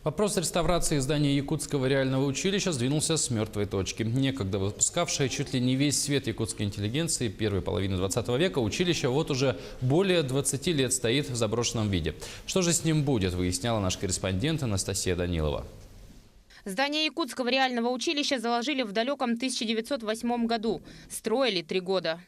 Вопрос реставрации здания Якутского реального училища сдвинулся с мертвой точки. Некогда выпускавшее чуть ли не весь свет якутской интеллигенции первой половины 20 века, училище вот уже более 20 лет стоит в заброшенном виде. Что же с ним будет, выясняла наш корреспондент Анастасия Данилова. Здание Якутского реального училища заложили в далеком 1908 году. Строили 3 года.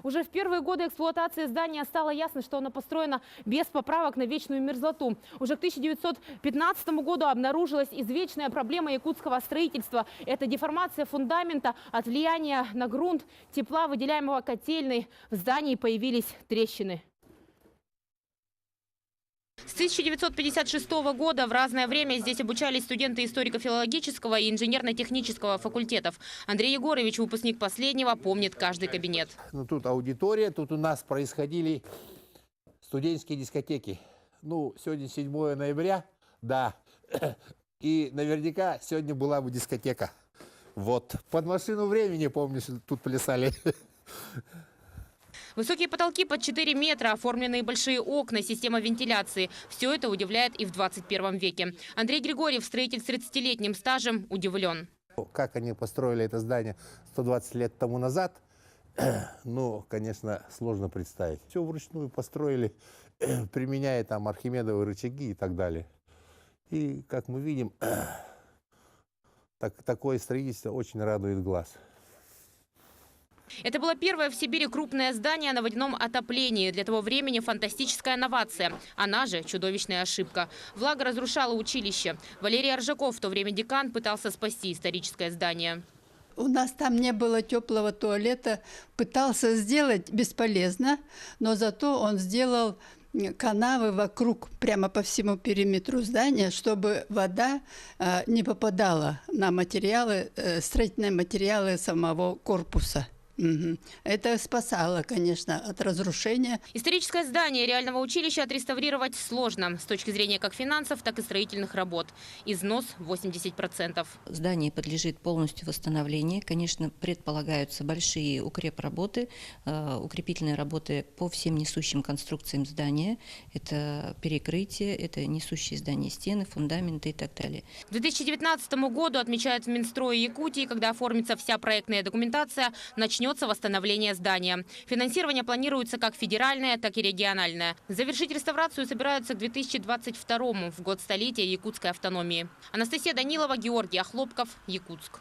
Уже в первые годы эксплуатации здания стало ясно, что оно построено без поправок на вечную мерзлоту. Уже к 1915 году обнаружилась извечная проблема якутского строительства. Это деформация фундамента от влияния на грунт, тепла, выделяемого котельной. В здании появились трещины. С 1956 года в разное время здесь обучались студенты историко-филологического и инженерно-технического факультетов. Андрей Егорович, выпускник последнего, помнит каждый кабинет. Ну, тут аудитория, тут у нас происходили студенческие дискотеки. Ну, сегодня 7 ноября, да, и наверняка сегодня была бы дискотека. Вот, под машину времени, помню, тут плясали. Высокие потолки под 4 метра, оформленные большие окна, система вентиляции. Все это удивляет и в 21 веке. Андрей Григорьев, строитель с 30-летним стажем, удивлен. Как они построили это здание 120 лет тому назад, ну, конечно, сложно представить. Все вручную построили, применяя там архимедовые рычаги и так далее. И, как мы видим, такое строительство очень радует глаз. Это было первое в Сибири крупное здание на водяном отоплении. Для того времени фантастическая новация. Она же чудовищная ошибка. Влага разрушала училище. Валерий Аржаков, в то время декан, пытался спасти историческое здание. У нас там не было теплого туалета. Пытался сделать бесполезно, но зато он сделал канавы вокруг, прямо по всему периметру здания, чтобы вода не попадала на материалы, строительные материалы самого корпуса. Это спасало, конечно, от разрушения. Историческое здание реального училища отреставрировать сложно с точки зрения как финансов, так и строительных работ. Износ 80%. Здание подлежит полностью восстановлению. Конечно, предполагаются большие укрепработы, укрепительные работы по всем несущим конструкциям здания. Это перекрытие, это несущие здания стены, фундаменты и так далее. К 2019 году, отмечают в Минстрое Якутии, когда оформится вся проектная документация, начнется восстановление здания. Финансирование планируется как федеральное, так и региональное. Завершить реставрацию собираются к 2022 в год столетия якутской автономии. Анастасия Данилова, Георгий Охлопков, Якутск.